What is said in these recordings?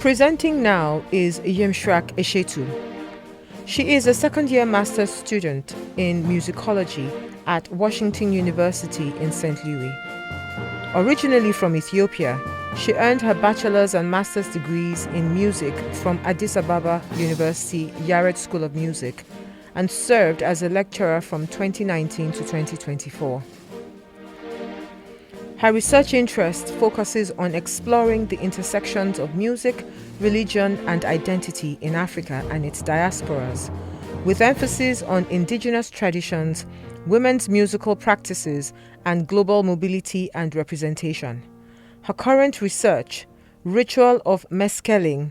Presenting now is Yemisrach Eshetu. She is a second-year master's student in musicology at Washington University in St. Louis. Originally from Ethiopia, she earned her bachelor's and master's degrees in music from Addis Ababa University Yaredawi School of Music and served as a lecturer from 2019 to 2024. Her research interest focuses on exploring the intersections of music, religion, and identity in Africa and its diasporas, with emphasis on indigenous traditions, women's musical practices, and global mobility and representation. Her current research, Ritual of Mescaling,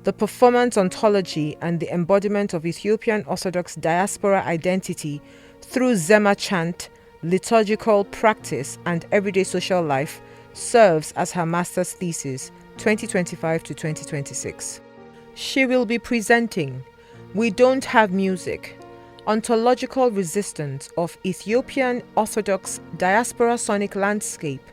the performance ontology and the embodiment of Ethiopian Orthodox diaspora identity through Zema chant, liturgical practice, and everyday social life, serves as her master's thesis 2025 to 2026. She will be presenting We Don't Have Music, Ontological Resistance of Ethiopian Orthodox Diaspora Sonic Landscape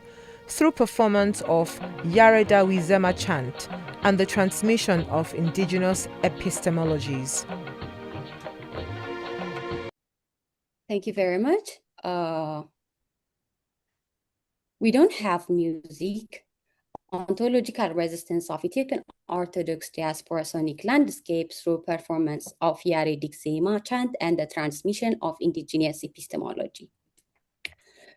through performance of Yaredawi Zema chant and the transmission of Indigenous epistemologies. Thank you very much. We Don't Have Music, Ontological Resistance of Ethiopian Orthodox Diaspora Sonic Landscape through performance of Yaredawi Zema chant and the transmission of Indigenous epistemology.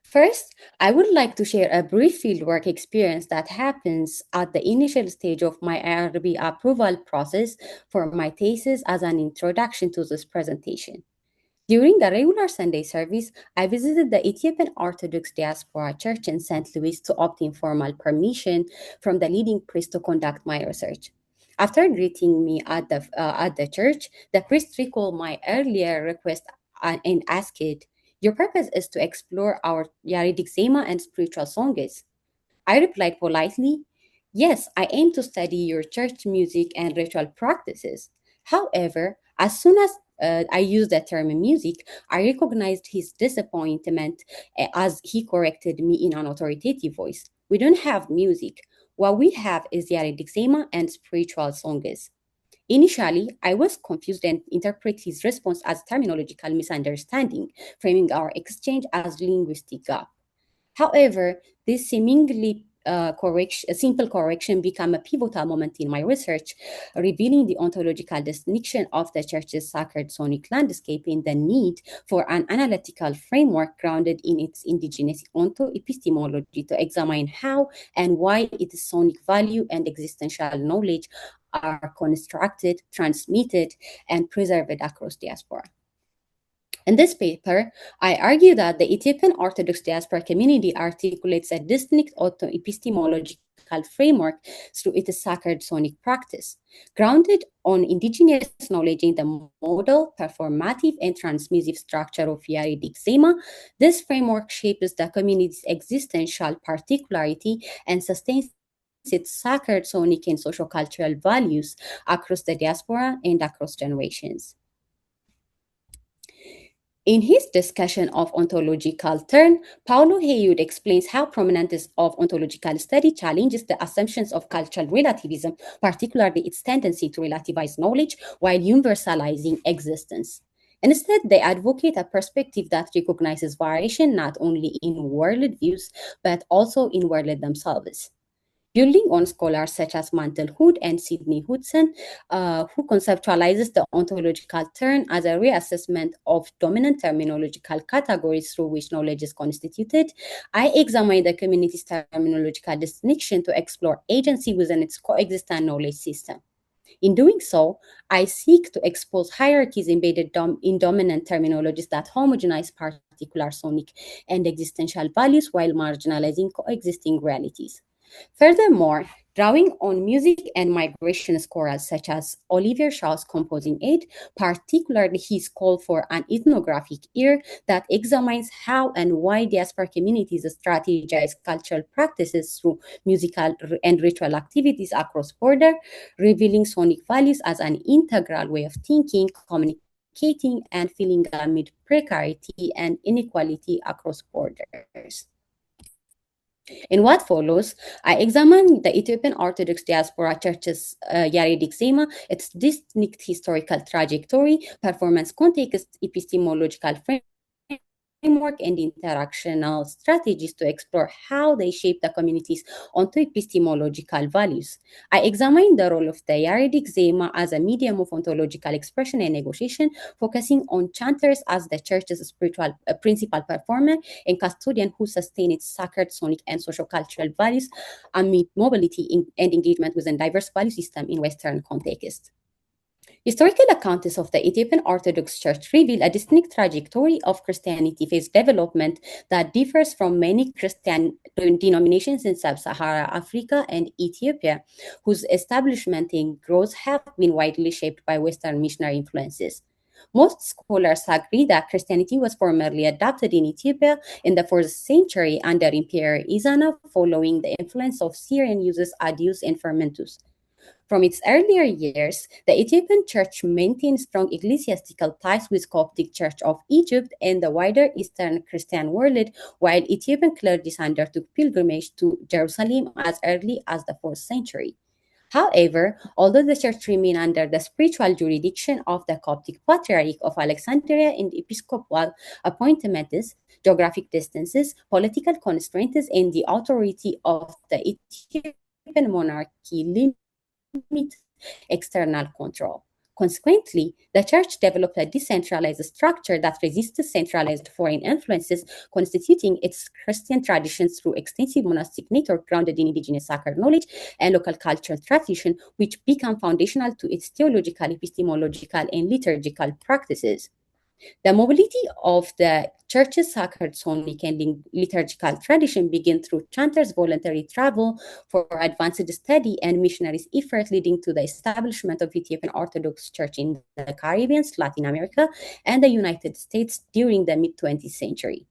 First, I would like to share a brief fieldwork experience that happens at the initial stage of my IRB approval process for my thesis as an introduction to this presentation. During the regular Sunday service, I visited the Ethiopian Orthodox Diaspora Church in St. Louis to obtain formal permission from the leading priest to conduct my research. After greeting me at the church, the priest recalled my earlier request and asked, "Your purpose is to explore our Yaredawi Zema and spiritual songs." I replied politely, "Yes, I aim to study your church music and ritual practices." However, as soon as I used the term music, I recognized his disappointment as he corrected me in an authoritative voice. "We don't have music. What we have is Yaredawi Zema and spiritual songs." Initially, I was confused and interpreted his response as terminological misunderstanding, framing our exchange as linguistic gap. However, this seemingly simple correction became a pivotal moment in my research, revealing the ontological distinction of the church's sacred sonic landscape and the need for an analytical framework grounded in its indigenous epistemology to examine how and why its sonic value and existential knowledge are constructed, transmitted, and preserved across diaspora. In this paper, I argue that the Ethiopian Orthodox diaspora community articulates a distinct epistemological framework through its sacred sonic practice. Grounded on indigenous knowledge in the modal, performative, and transmissive structure of Yaredawi Zema, this framework shapes the community's existential particularity and sustains its sacred sonic and sociocultural values across the diaspora and across generations. In his discussion of ontological turn, Paulo Heywood explains how prominence of ontological study challenges the assumptions of cultural relativism, particularly its tendency to relativize knowledge while universalizing existence. Instead, they advocate a perspective that recognizes variation not only in worldviews, but also in world themselves. Building on scholars such as Mantle Hood and Sidney Hudson, who conceptualizes the ontological turn as a reassessment of dominant terminological categories through which knowledge is constituted, I examine the community's terminological distinction to explore agency within its coexistent knowledge system. In doing so, I seek to expose hierarchies embedded in dominant terminologies that homogenize particular sonic and existential values while marginalizing coexisting realities. Furthermore, drawing on music and migration scholars such as Olivier Shaw's composing aid, particularly his call for an ethnographic ear that examines how and why diaspora communities strategize cultural practices through musical and ritual activities across border, revealing sonic values as an integral way of thinking, communicating, and feeling amid precarity and inequality across borders. In what follows, I examine the Ethiopian Orthodox diaspora church's Yaredawi Zema, its distinct historical trajectory, performance context, epistemological framework, and interactional strategies to explore how they shape the communities onto epistemological values. I examine the role of the Yaredawi Zema as a medium of ontological expression and negotiation, focusing on chanters as the church's spiritual principal performer and custodian who sustain its sacred, sonic, and sociocultural values amid mobility and engagement within diverse value system in Western context. Historical accounts of the Ethiopian Orthodox Church reveal a distinct trajectory of Christianity faith development that differs from many Christian denominations in Sub-Saharan Africa and Ethiopia, whose establishment and growth have been widely shaped by Western missionary influences. Most scholars agree that Christianity was formerly adopted in Ethiopia in the 4th century under Emperor Izana, following the influence of Syrian uses Adius and Fermentus. From its earlier years, the Ethiopian Church maintained strong ecclesiastical ties with Coptic Church of Egypt and the wider Eastern Christian world, while Ethiopian clergy undertook pilgrimage to Jerusalem as early as the 4th century. However, although the church remained under the spiritual jurisdiction of the Coptic Patriarch of Alexandria and episcopal appointments, geographic distances, political constraints, and the authority of the Ethiopian monarchy limit external control. Consequently, the church developed a decentralized structure that resisted centralized foreign influences, constituting its Christian traditions through extensive monastic network grounded in indigenous sacred knowledge and local cultural tradition, which become foundational to its theological, epistemological, and liturgical practices. The mobility of the church's sacred sonic and liturgical tradition began through chanters' voluntary travel for advanced study and missionaries' effort, leading to the establishment of Ethiopian Orthodox Church in the Caribbean, Latin America, and the United States during the mid-20th century.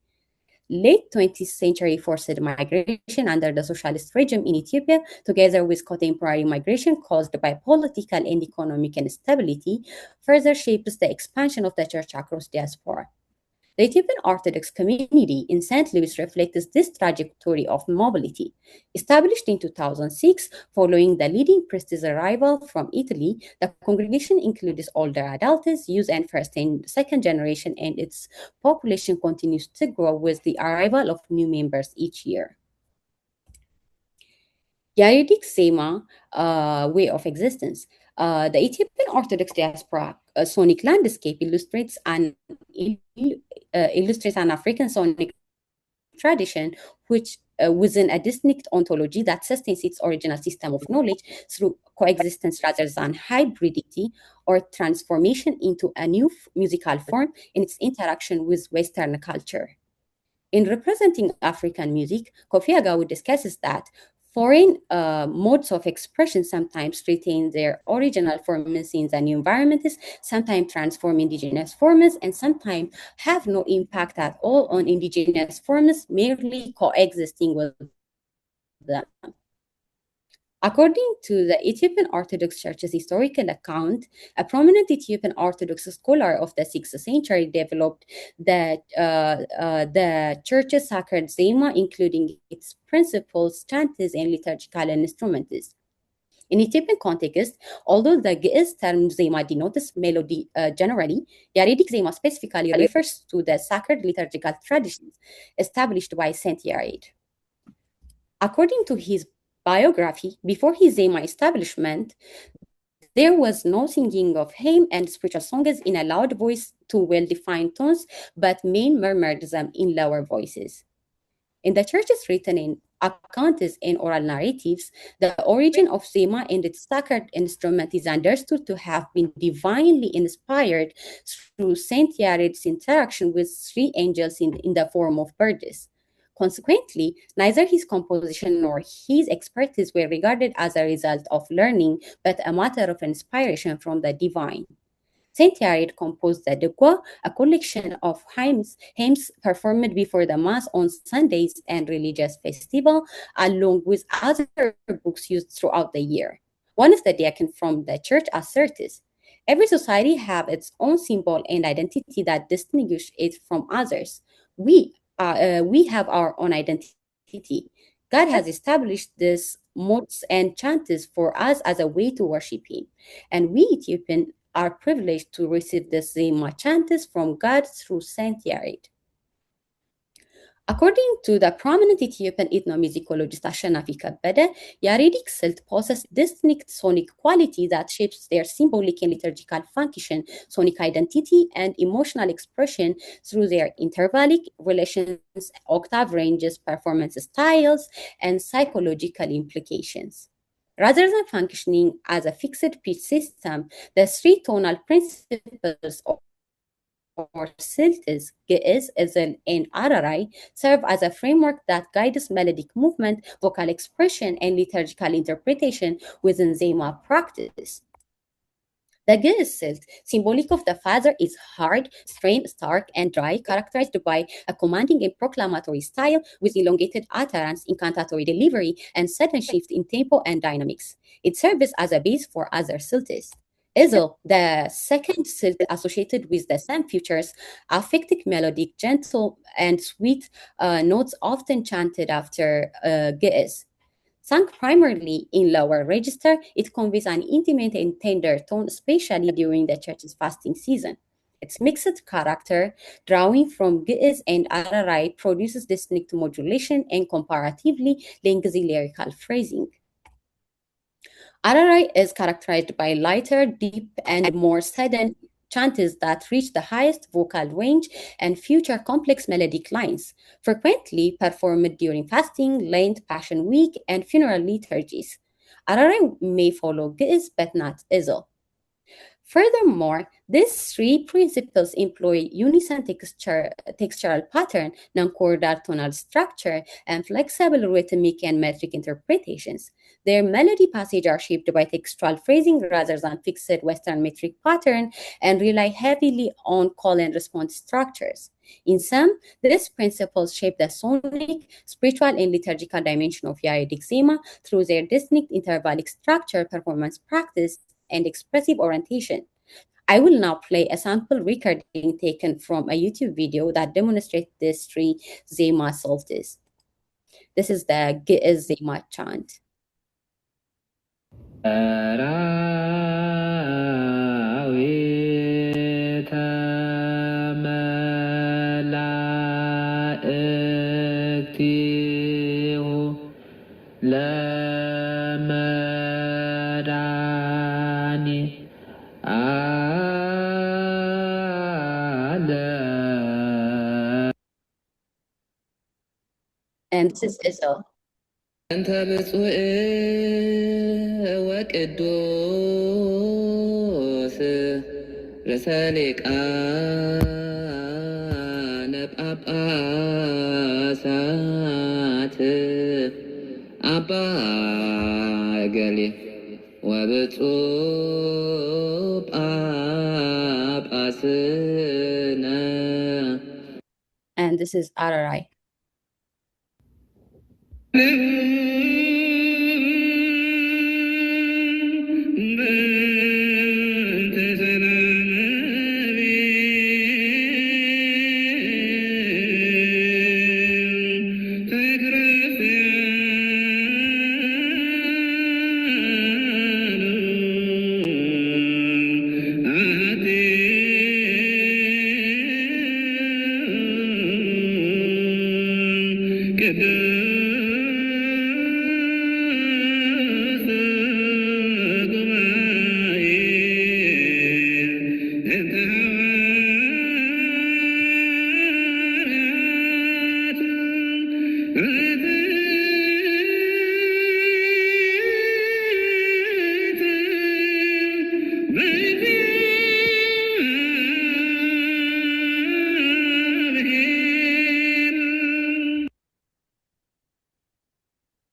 Late 20th century forced migration under the socialist regime in Ethiopia, together with contemporary migration caused by political and economic instability, further shapes the expansion of the church across diaspora. The Ethiopian Orthodox community in St. Louis reflects this trajectory of mobility. Established in 2006, following the leading priest's arrival from Italy, the congregation includes older adults, youth, and first and second generation, and its population continues to grow with the arrival of new members each year. Yaredawi Zema way of existence. The Ethiopian Orthodox diaspora sonic landscape illustrates an African sonic tradition which within a distinct ontology that sustains its original system of knowledge through coexistence rather than hybridity or transformation into a new musical form in its interaction with Western culture. In representing African music, Kofi Agawu discusses that foreign modes of expression sometimes retain their original forms in the new environments, sometimes transform indigenous forms, and sometimes have no impact at all on indigenous forms, merely coexisting with them. According to the Ethiopian Orthodox Church's historical account, a prominent Ethiopian Orthodox scholar of the 6th century developed the church's sacred Zema, including its principles, chants, and liturgical instruments. In Ethiopian context, although the Ge'ez term Zema denotes melody generally, Yaredawi Zema specifically refers to the sacred liturgical traditions established by Saint Yared. According to his biography, before his Zema establishment, there was no singing of hymn and spiritual songs in a loud voice to well-defined tones, but men murmured them in lower voices. In the church's written accounts and oral narratives, the origin of Zema and its sacred instrument is understood to have been divinely inspired through Saint Yared's interaction with three angels in the form of birds. Consequently, neither his composition nor his expertise were regarded as a result of learning, but a matter of inspiration from the divine. Saint Yared composed the Degwa, a collection of hymns performed before the Mass on Sundays and religious festival, along with other books used throughout the year. One of the deacons from the church asserts, every society has its own symbol and identity that distinguish it from others. We have our own identity. God has established these modes and chants for us as a way to worship Him. And we Ethiopians are privileged to receive the Zema chants from God through Saint Yared. According to the prominent Ethiopian ethnomusicologist Ashenafi Kebede, Yaredic silt possess distinct sonic quality that shapes their symbolic and liturgical function, sonic identity, and emotional expression through their intervallic relations, octave ranges, performance styles, and psychological implications. Rather than functioning as a fixed pitch system, the three tonal principles or silts, Ge'ez, Ezel, and Ararai, serve as a framework that guides melodic movement, vocal expression, and liturgical interpretation within Zema practice. The Ge'ez silt, symbolic of the father, is hard, strained, stark, and dry, characterized by a commanding and proclamatory style with elongated utterance, incantatory delivery, and sudden shift in tempo and dynamics. It serves as a base for other silts. Ezel, the second silt associated with the same features, affecting melodic, gentle, and sweet notes often chanted after Ge'ez. Sung primarily in lower register, it conveys an intimate and tender tone, especially during the church's fasting season. Its mixed character, drawing from Ge'ez and Ararai, produces distinct modulation and comparatively lengthy lyrical phrasing. Ararai is characterized by lighter, deep, and more sudden chants that reach the highest vocal range and feature complex melodic lines, frequently performed during fasting, Lent, Passion Week, and funeral liturgies. Ararai may follow Ge'ez but not Ezel. Furthermore, these three principles employ unison textural pattern, non-chordal tonal structure, and flexible rhythmic and metric interpretations. Their melody passages are shaped by textual phrasing rather than fixed Western metric pattern and rely heavily on call and response structures. In sum, these principles shape the sonic, spiritual, and liturgical dimension of Yaredawi Zema through their distinct intervallic structure, performance practice, and expressive orientation. I will now play a sample recording taken from a YouTube video that demonstrates these three Zema solstices. This is the Ge'ez Zema chant. And this is Israel. أنت بصوء وقدوس رسالك ጳጳሳት አባ ገሌ ወብፁዕ ጳጳስነ. And this is Ararai.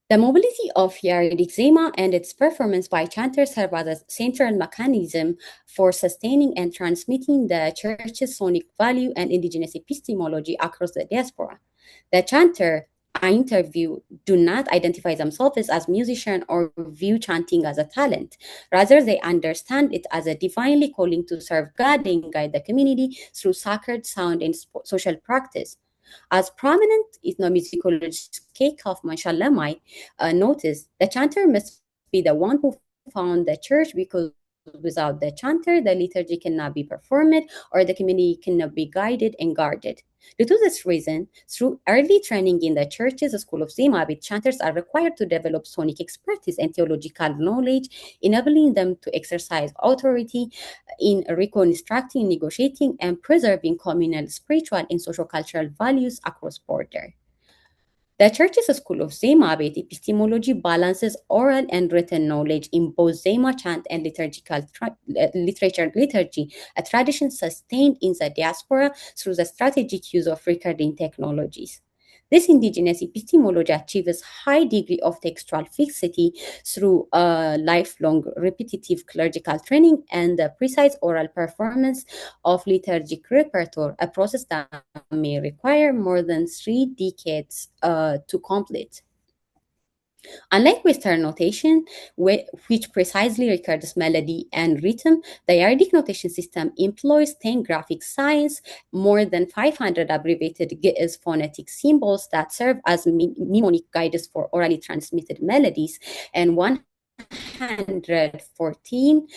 The mobility of Yaredawi Zema and its performance by chanters serve as a central mechanism for sustaining and transmitting the Church's sonic value and indigenous epistemology across the diaspora. The chanter I interview do not identify themselves as musicians or view chanting as a talent. Rather, they understand it as a divinely calling to serve God and guide the community through sacred sound and social practice. As prominent ethnomusicologist Kay Kaufman Shalamai noticed, the chanter must be the one who found the church, because without the chanter, the liturgy cannot be performed or the community cannot be guided and guarded. Due to this reason, through early training in the church's school of Zema, chanters are required to develop sonic expertise and theological knowledge, enabling them to exercise authority in reconstructing, negotiating, and preserving communal, spiritual, and sociocultural values across borders. The Church's School of Zema epistemology balances oral and written knowledge in both Zema chant and literature liturgy, a tradition sustained in the diaspora through the strategic use of recording technologies. This indigenous epistemology achieves high degree of textual fixity through lifelong repetitive clerical training and the precise oral performance of liturgic repertoire, a process that may require more than 3 decades to complete. Unlike Western notation, which precisely records melody and rhythm, the Yaredawi notation system employs 10 graphic signs, more than 500 abbreviated Ge'ez phonetic symbols that serve as mnemonic guides for orally transmitted melodies, and 114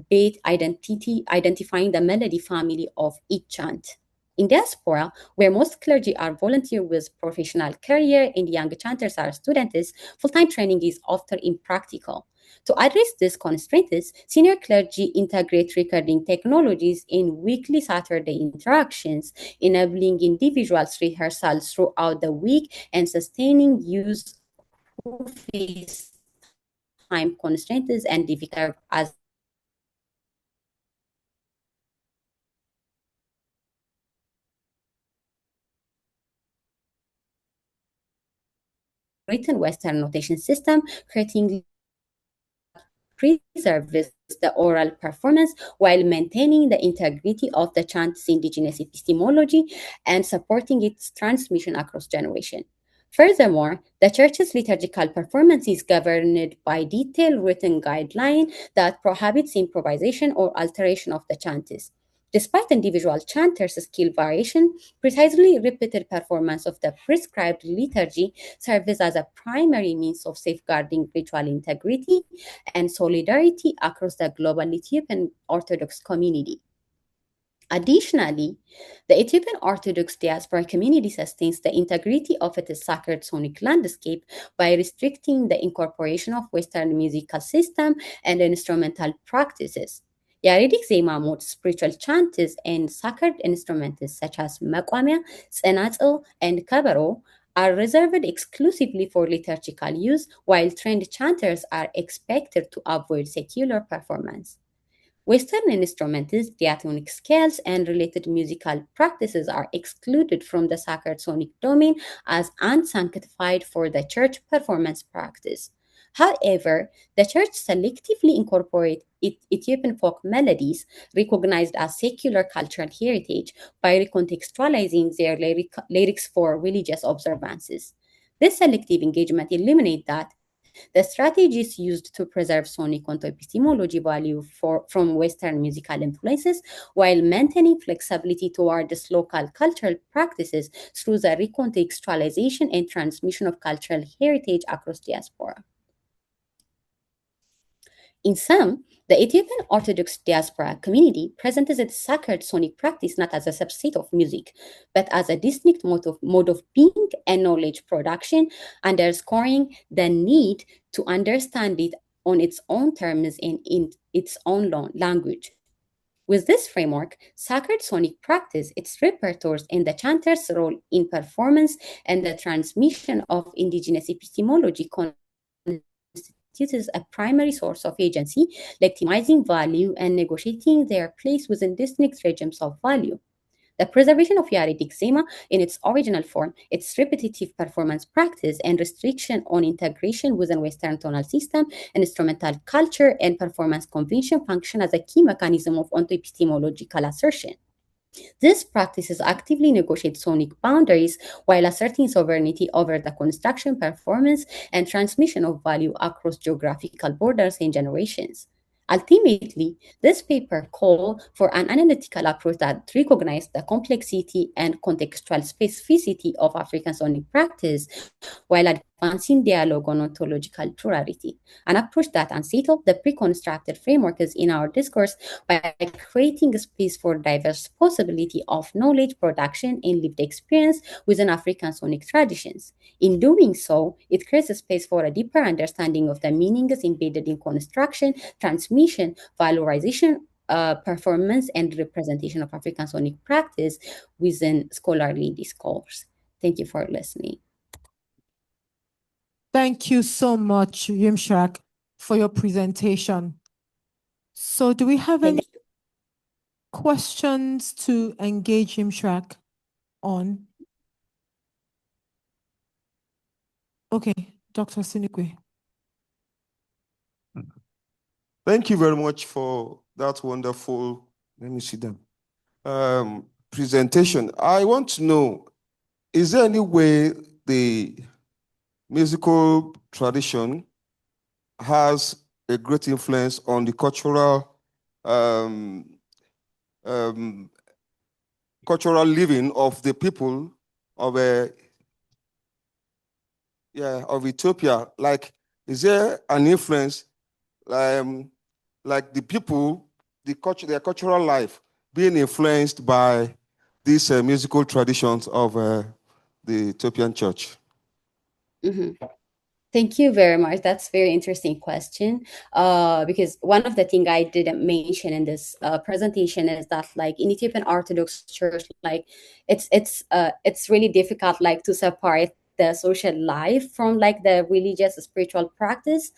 bit identifying the melody family of each chant. In diaspora, where most clergy are volunteer with professional career and young chanters are students, full-time training is often impractical. To address these constraints, senior clergy integrate recording technologies in weekly Saturday interactions, enabling individuals rehearsals throughout the week and sustaining use who face time constraints and difficult as written Western notation system, creating preserves the oral performance while maintaining the integrity of the chant's indigenous epistemology and supporting its transmission across generations. Furthermore, the Church's liturgical performance is governed by detailed written guideline that prohibits improvisation or alteration of the chantes. Despite individual chanters' skill variation, precisely repeated performance of the prescribed liturgy serves as a primary means of safeguarding ritual integrity and solidarity across the global Ethiopian Orthodox community. Additionally, the Ethiopian Orthodox diaspora community sustains the integrity of its sacred sonic landscape by restricting the incorporation of Western musical system and instrumental practices. Yaredawi Zema mode spiritual chants and sacred instruments such as meqamia, tsenatzel, and kabaro are reserved exclusively for liturgical use, while trained chanters are expected to avoid secular performance. Western instruments, diatonic scales, and related musical practices are excluded from the sacred sonic domain as unsanctified for the church performance practice. However, the church selectively incorporates Ethiopian folk melodies recognized as secular cultural heritage by recontextualizing their lyrics for religious observances. This selective engagement illuminates that the strategies used to preserve sonic epistemology value from Western musical influences while maintaining flexibility towards local cultural practices through the recontextualization and transmission of cultural heritage across diaspora. In sum, the Ethiopian Orthodox diaspora community presents its sacred sonic practice not as a subset of music, but as a distinct mode of being and knowledge production, underscoring the need to understand it on its own terms and in its own language. With this framework, sacred sonic practice, its repertoires, and the chanter's role in performance and the transmission of indigenous epistemology constitutes a primary source of agency, legitimizing value and negotiating their place within distinct regimes of value. The preservation of Yaredawi Zema in its original form, its repetitive performance practice, and restriction on integration within Western tonal system, instrumental culture, and performance convention function as a key mechanism of epistemological assertion. These practices actively negotiate sonic boundaries while asserting sovereignty over the construction, performance, and transmission of value across geographical borders and generations. Ultimately, this paper called for an analytical approach that recognized the complexity and contextual specificity of African sonic practice while advancing dialogue on ontological plurality, an approach that unsettled the preconstructed frameworks in our discourse by creating a space for diverse possibility of knowledge production and lived experience within African sonic traditions. In doing so, it creates a space for a deeper understanding of the meanings embedded in construction, transmission, valorization, performance, and representation of African sonic practice within scholarly discourse. Thank you for listening. Thank you so much, Yemisrach, for your presentation. So do we have any questions to engage Yemisrach on? Okay, Dr. Sinikwe. Thank you very much for that wonderful, let me see them, presentation. I want to know, is there any way the musical tradition has a great influence on the cultural cultural living of the people of Ethiopia? Like, is there an influence, like the people, their cultural life being influenced by these musical traditions of the Ethiopian church? Mm-hmm. Thank you very much. That's a very interesting question. Because one of the things I didn't mention in this presentation is that, like, in Ethiopian Orthodox Church, like, it's really difficult, like, to separate the social life from, like, the religious spiritual practice.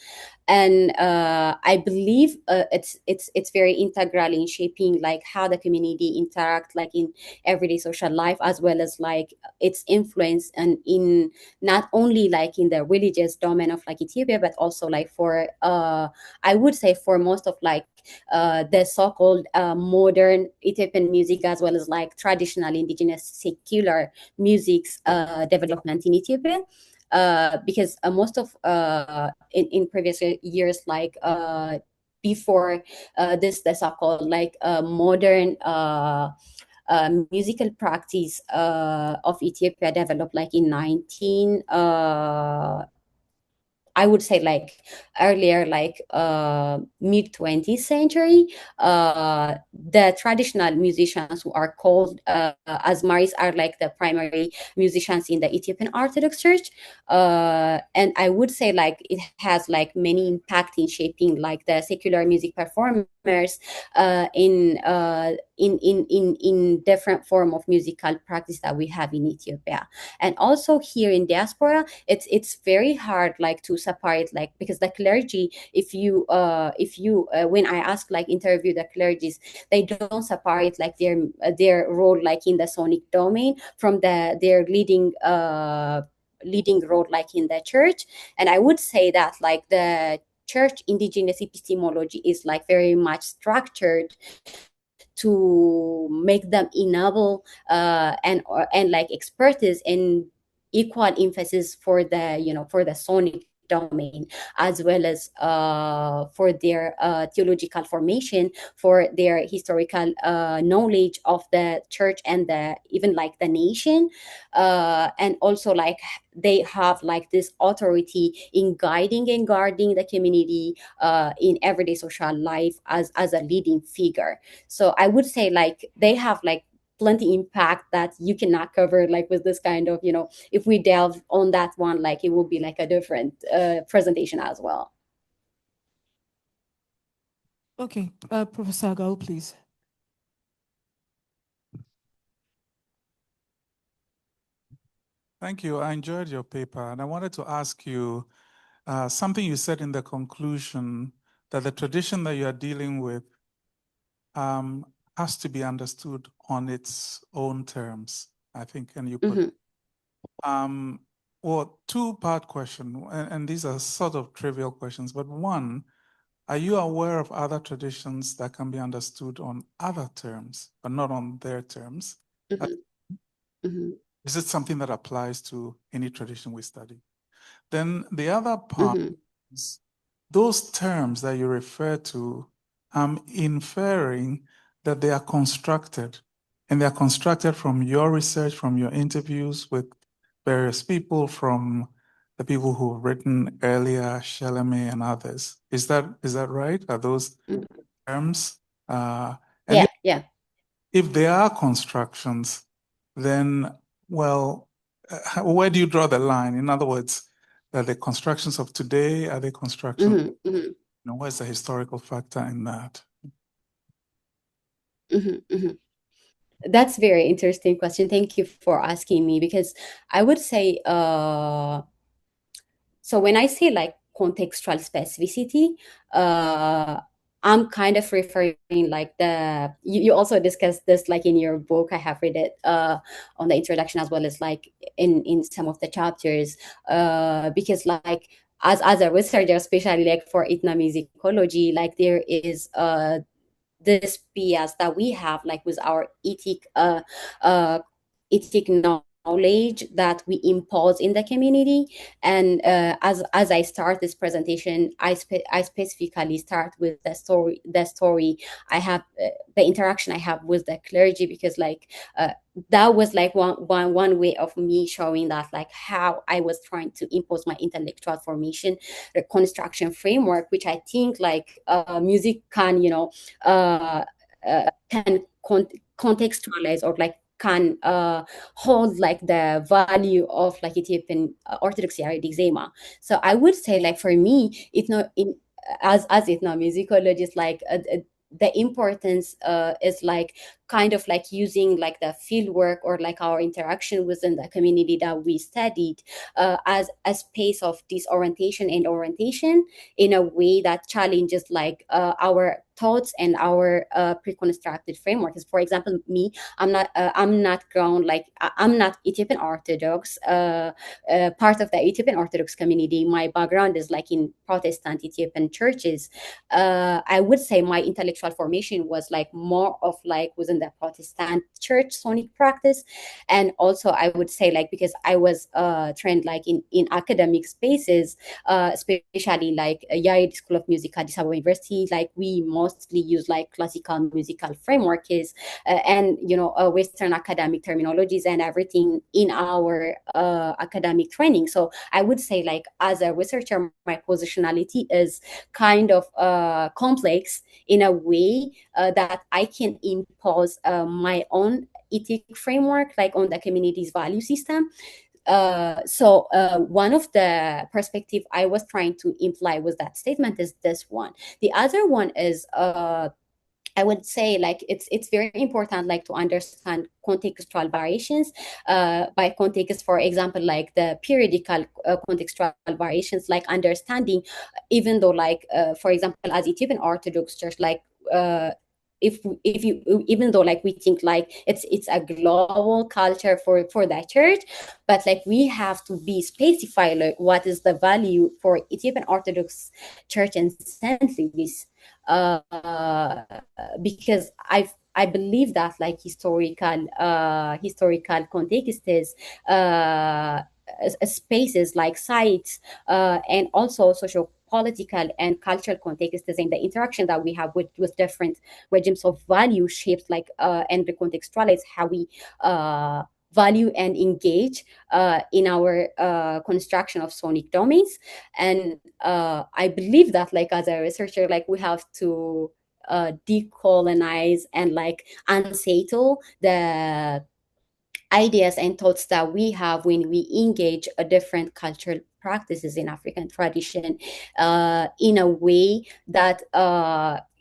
And I believe it's very integral in shaping, like, how the community interact, like, in everyday social life, as well as, like, its influence and in not only, like, in the religious domain of, like, Ethiopia, but also, like, for I would say for most of, like, the so-called modern Ethiopian music, as well as, like, traditional indigenous secular music's development in Ethiopia. Because most of in previous years, like, before the so-called, like, modern musical practice of Ethiopia developed, like, in 19 I would say, like, earlier, like, mid 20th century, the traditional musicians who are called Azmaris are, like, the primary musicians in the Ethiopian Orthodox Church. And I would say, like, it has, like, many impact in shaping, like, the secular music performers in different form of musical practice that we have in Ethiopia. And also here in diaspora, it's very hard, like, to separate, like, because the clergy, if you when I ask, like, interview the clergies, they don't separate, like, their role, like, in the sonic domain from their leading role, like, in the church. And I would say that, like, the church indigenous epistemology is, like, very much structured to make them enable and like, expertise and equal emphasis for the sonic domain, as well as for their theological formation, for their historical knowledge of the church and even, like, the nation, and also, like, they have, like, this authority in guiding and guarding the community in everyday social life as a leading figure. So I would say, like, they have, like, plenty impact that you cannot cover, like, with this kind of, if we delve on that one, like, it will be, like, a different presentation as well. Okay, Professor Agao, please. Thank you. I enjoyed your paper, and I wanted to ask you something you said in the conclusion, that the tradition that you are dealing with has to be understood on its own terms, I think, and you put well, two-part question, and these are sort of trivial questions, but one, are you aware of other traditions that can be understood on other terms, but not on their terms? Is it something that applies to any tradition we study? Then the other part is those terms that you refer to I'm inferring that they are constructed, and they're constructed from your research, from your interviews with various people, from the people who've written earlier, Shalame and others. Is that right? Are those terms? And Yeah. if they are constructions, then, well, where do you draw the line? In other words, are they constructions of today? Are they constructions? Where's the historical factor in that? That's a very interesting question. Thank you for asking me, because I would say, so when I say like contextual specificity, I'm kind of referring like you also discussed this like in your book. I have read it on the introduction as well as like in some of the chapters, because like as a researcher, especially like for ethnomusicology, like there is this bias that we have like with our ethic knowledge that we impose in the community. And as I start this presentation, I specifically start with the story I have, the interaction I have with the clergy, because like that was like one way of me showing that like how I was trying to impose my intellectual formation reconstruction framework, which I think like music can, can contextualize or like can hold like the value of like Ethiopian Orthodox Yaredawi Zema. So I would say like for me, as ethnomusicologists, like the importance is like kind of like using like the fieldwork or like our interaction within the community that we studied as a space of disorientation and orientation in a way that challenges like our thoughts and our preconstructed frameworks. For example, me, I'm not ground like I'm not Ethiopian Orthodox, part of the Ethiopian Orthodox community. My background is like in Protestant Ethiopian churches. I would say my intellectual formation was like more of like within the Protestant church sonic practice, and also I would say like because I was trained like in academic spaces, especially like Yaredawi School of Music at Addis Ababa University, like we mostly use like classical musical frameworks and Western academic terminologies and everything in our academic training. So I would say like as a researcher, my positionality is kind of complex in a way that I can impose my own ethic framework like on the community's value system. So one of the perspective I was trying to imply with that statement is this one. The other one is I would say like it's very important like to understand contextual variations. By context, for example, like the periodical contextual variations, like understanding, even though like for example, as Ethiopian Orthodox Church, like if you even though like we think like it's a global culture for that church, but like we have to be specify like what is the value for Ethiopian Orthodox Church and St. Louis, because I believe that like historical context is spaces like sites and also social political and cultural contexts and the interaction that we have with different regimes of value shapes like and recontextualize how we value and engage in our construction of sonic domains. And I believe that like as a researcher, like we have to decolonize and like unsettle the ideas and thoughts that we have when we engage a different cultural practices in African tradition in a way that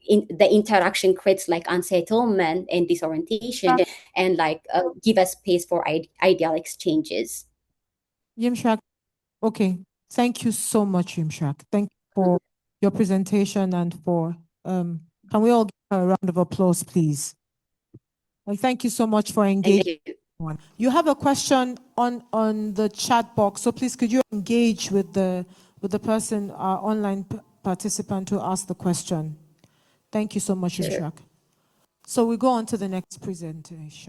in the interaction creates like unsettlement and disorientation and like give a space for ideal exchanges. Yemisrach, okay. Thank you so much, Yemisrach. Thank you for your presentation and for, can we all give her a round of applause, please? Well, thank you so much for engaging. You have a question on the chat box, so please could you engage with the person, our online participant who asked the question. Thank you so much, Yemisrach. So we go on to the next presentation.